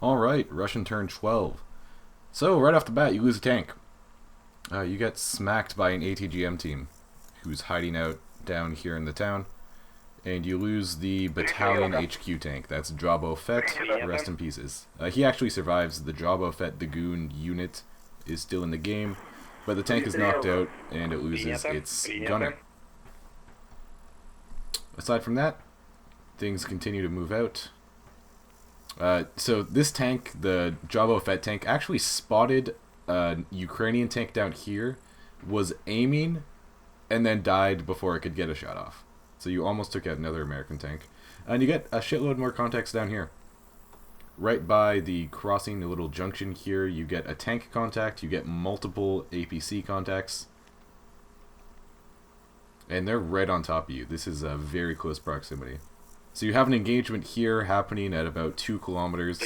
Alright, Russian turn 12. So, right off the bat, you lose a tank. You get smacked by an ATGM team who's hiding out down here in the town. And you lose the battalion HQ tank. That's Jabo Fett. Rest in pieces. He actually survives. The Jabo Fett Dagoon unit is still in the game. But the tank is knocked out and it loses its gunner. Aside from that, things continue to move out. So this tank, the Jabo Fett tank, actually spotted a Ukrainian tank down here, was aiming, and then died before it could get a shot off. So you almost took out another American tank. And you get a shitload more contacts down here. Right by the crossing, the little junction here, you get a tank contact, you get multiple APC contacts. And they're right on top of you. This is a very close proximity. So you have an engagement here happening at about 2 kilometers,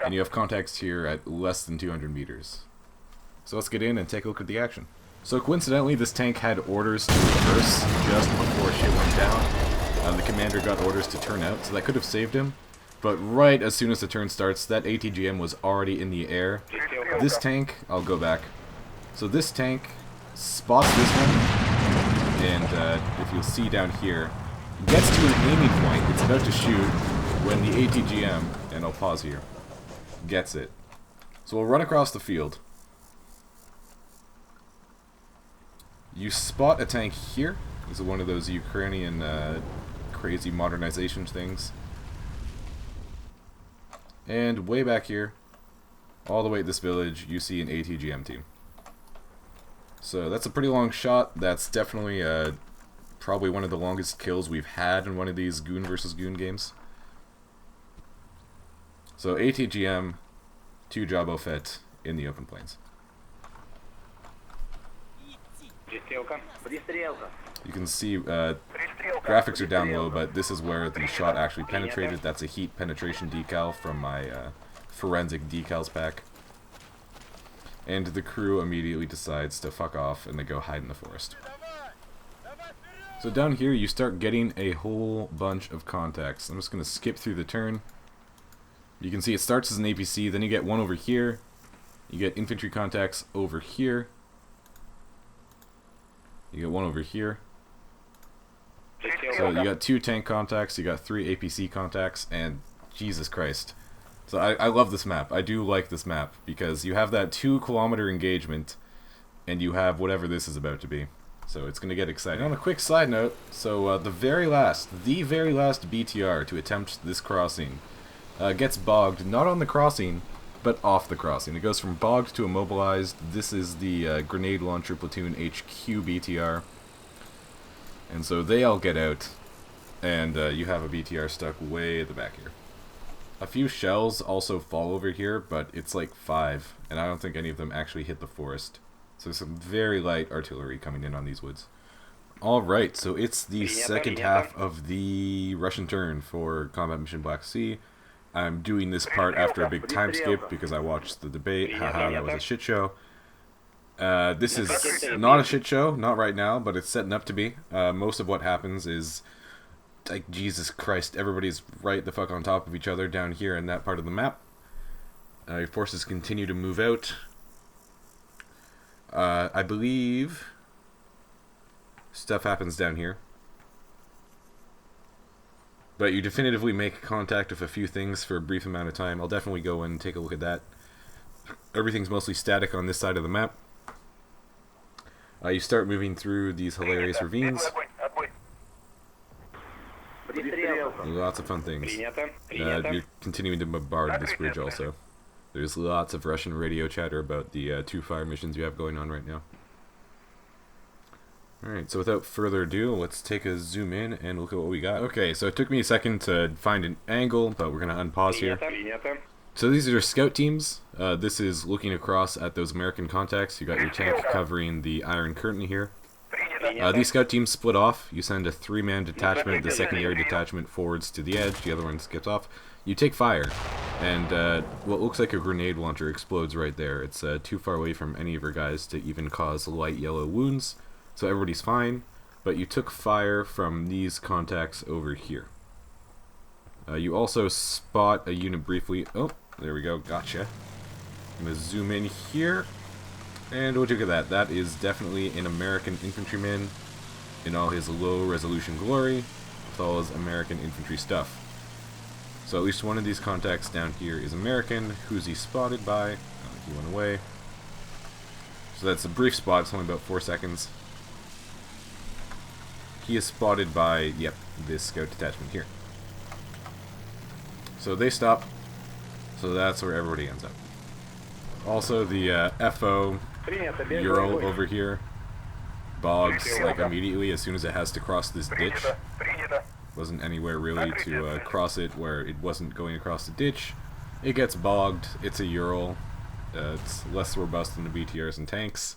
and you have contacts here at less than 200 meters. So let's get in and take a look at the action. So coincidentally, this tank had orders to reverse just before shit went down. The commander got orders to turn out, so that could have saved him. But right as soon as the turn starts, that ATGM was already in the air. This tank, I'll go back. So this tank spots this one, and if you'll see down here, gets to an aiming point, it's about to shoot, when the ATGM, and I'll pause here, gets it. So we'll run across the field. You spot a tank here. This is one of those Ukrainian crazy modernization things. And way back here, all the way at this village, you see an ATGM team. So that's a pretty long shot. That's definitely probably one of the longest kills we've had in one of these Goon versus Goon games. So ATGM, 2 Jabo Fett in the open plains. You can see graphics are down low, but this is where the shot actually penetrated. That's a heat penetration decal from my forensic decals pack. And the crew immediately decides to fuck off and they go hide in the forest. So down here you start getting a whole bunch of contacts. I'm just going to skip through the turn. You can see it starts as an APC, then you get one over here. You get infantry contacts over here. You get one over here. So you got 2 tank contacts, you got 3 APC contacts, and Jesus Christ. So I love this map. I do like this map, because you have that 2-kilometer engagement, and you have whatever this is about to be. So it's going to get exciting. And on a quick side note, so the very last BTR to attempt this crossing gets bogged, not on the crossing, but off the crossing. It goes from bogged to immobilized. This is the Grenade Launcher Platoon HQ BTR. And so they all get out, and you have a BTR stuck way at the back here. A few shells also fall over here, but it's like 5, and I don't think any of them actually hit the forest. So some very light artillery coming in on these woods. Alright, so it's the second half of the Russian turn for Combat Mission Black Sea. I'm doing this part after a big time skip because I watched the debate. Haha, that was a shit show. This is not a shit show, not right now, but it's setting up to be. Most of what happens is, like, Jesus Christ, everybody's right the fuck on top of each other down here in that part of the map. Your forces continue to move out. I believe stuff happens down here. But you definitively make contact with a few things for a brief amount of time. I'll definitely go and take a look at that. Everything's mostly static on this side of the map. You start moving through these hilarious ravines. Lots of fun things. You're continuing to bombard this bridge also. There's lots of Russian radio chatter about the 2 fire missions you have going on right now. Alright, so without further ado, let's take a zoom in and look at what we got. Okay, so it took me a second to find an angle, but we're going to unpause here. So these are scout teams. This is looking across at those American contacts. You got your tank covering the Iron Curtain here. These scout teams split off. You send a 3-man detachment. The secondary detachment forwards to the edge. The other one skips off. You take fire, and what looks like a grenade launcher explodes right there. It's too far away from any of your guys to even cause light yellow wounds. So everybody's fine, but you took fire from these contacts over here. You also spot a unit briefly. Oh, There we go, gotcha. I'm going to zoom in here, and what do you look at that? That is definitely an American infantryman in all his low-resolution glory, with all his American infantry stuff. So at least one of these contacts down here is American. Who's he spotted by? Oh, he went away. So that's a brief spot, it's only about 4 seconds. He is spotted by, yep, this scout detachment here. So they stop, so that's where everybody ends up. Also, the FO Ural over here bogs like immediately as soon as it has to cross this ditch. Wasn't anywhere really to cross it where it wasn't going across the ditch. It gets bogged. It's a Ural. It's less robust than the BTRs and tanks,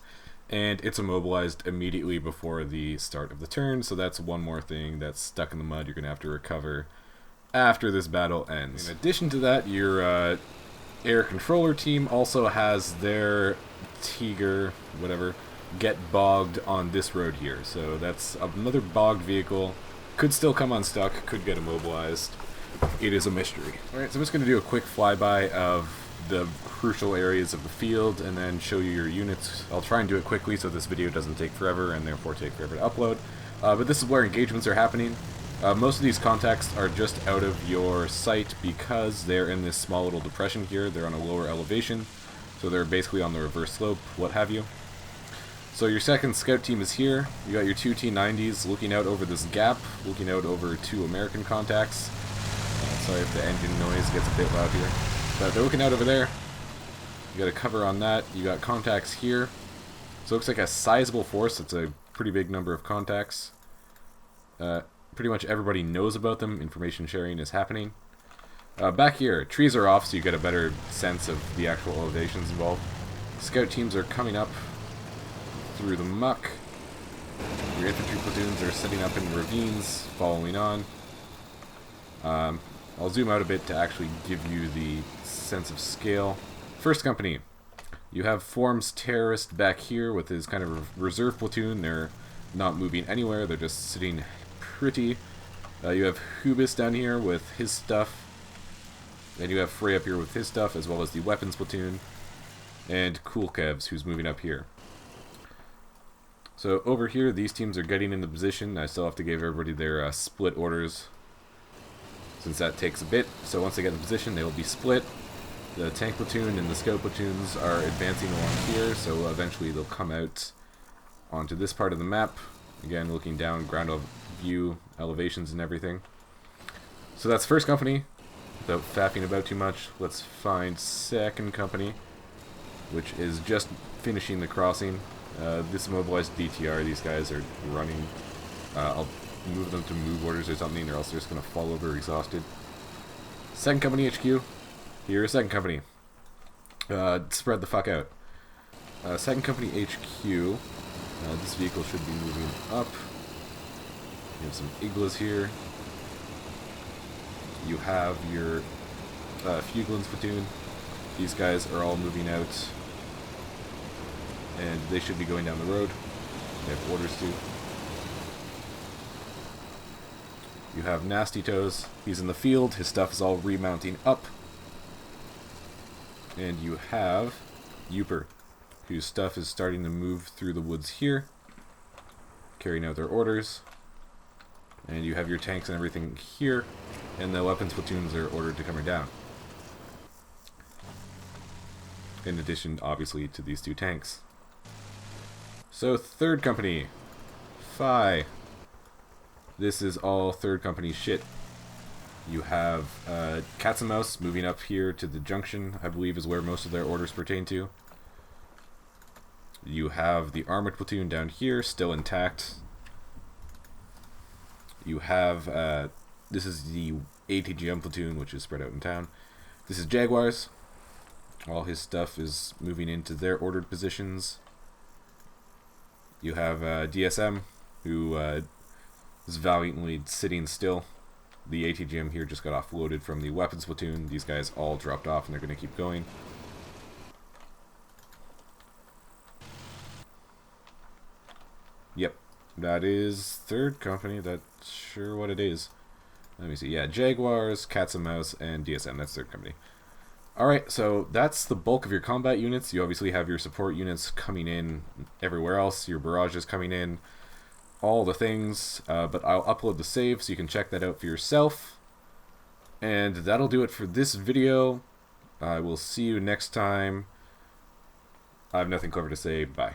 and it's immobilized immediately before the start of the turn, so that's one more thing that's stuck in the mud you're going to have to recover after this battle ends. In addition to that, your air controller team also has their Tiger, whatever, get bogged on this road here, so that's another bogged vehicle. Could still come unstuck, could get immobilized. It is a mystery. Alright, so I'm just going to do a quick flyby of the crucial areas of the field and then show you your units. I'll try and do it quickly so this video doesn't take forever and therefore take forever to upload. But this is where engagements are happening. Most of these contacts are just out of your sight because they're in this small little depression here. They're on a lower elevation, so they're basically on the reverse slope, what have you. So your second scout team is here. You got your two T-90s looking out over this gap, looking out over two American contacts. Sorry if the engine noise gets a bit loud here. But they're looking out over there. You got a cover on that. You got contacts here. So it looks like a sizable force. It's a pretty big number of contacts. Pretty much everybody knows about them. Information sharing is happening. Back here, trees are off so you get a better sense of the actual elevations involved. Scout teams are coming up through the muck. Your infantry platoons are setting up in ravines, following on. I'll zoom out a bit to actually give you the sense of scale. First company, you have Form's terrorist back here with his kind of reserve platoon. They're not moving anywhere, they're just sitting pretty. You have Hubis down here with his stuff. Then you have Frey up here with his stuff, as well as the weapons platoon. And Kulkevs, who's moving up here. So over here, these teams are getting into position. I still have to give everybody their split orders, since that takes a bit. So once they get in position, they will be split. The tank platoon and the scout platoons are advancing along here, so eventually they'll come out onto this part of the map. Again, looking down, ground view, elevations and everything. So that's first company. Without faffing about too much, let's find second company, which is just finishing the crossing. This immobilized BTR, these guys are running. I'll move them to move orders or something, or else they're just going to fall over exhausted. Second company HQ. Here's second company. Spread the fuck out. Second company HQ. This vehicle should be moving up. You have some Iglas here. You have your Fuglins platoon. These guys are all moving out. And they should be going down the road. They have orders to. You have Nasty Toes. He's in the field. His stuff is all remounting up. And you have Uper, whose stuff is starting to move through the woods here, carrying out their orders. And you have your tanks and everything here, and the weapons platoons are ordered to come down. In addition, obviously, to these two tanks. So, third company. Phi. This is all third company shit. You have Cats and Mouse moving up here to the junction, I believe is where most of their orders pertain to. You have the armored platoon down here, still intact. You have, this is the ATGM platoon, which is spread out in town. This is Jaguars. All his stuff is moving into their ordered positions. You have DSM, who is valiantly sitting still. The ATGM here just got offloaded from the weapons platoon. These guys all dropped off and they're going to keep going. Yep, that is third company. That's sure what it is. Let me see. Yeah, Jaguars, Cats and Mouse, and DSM. That's third company. Alright, so that's the bulk of your combat units. You obviously have your support units coming in everywhere else, your barrages coming in, all the things, but I'll upload the save so you can check that out for yourself. And that'll do it for this video. I will see you next time. I have nothing clever to say. Bye.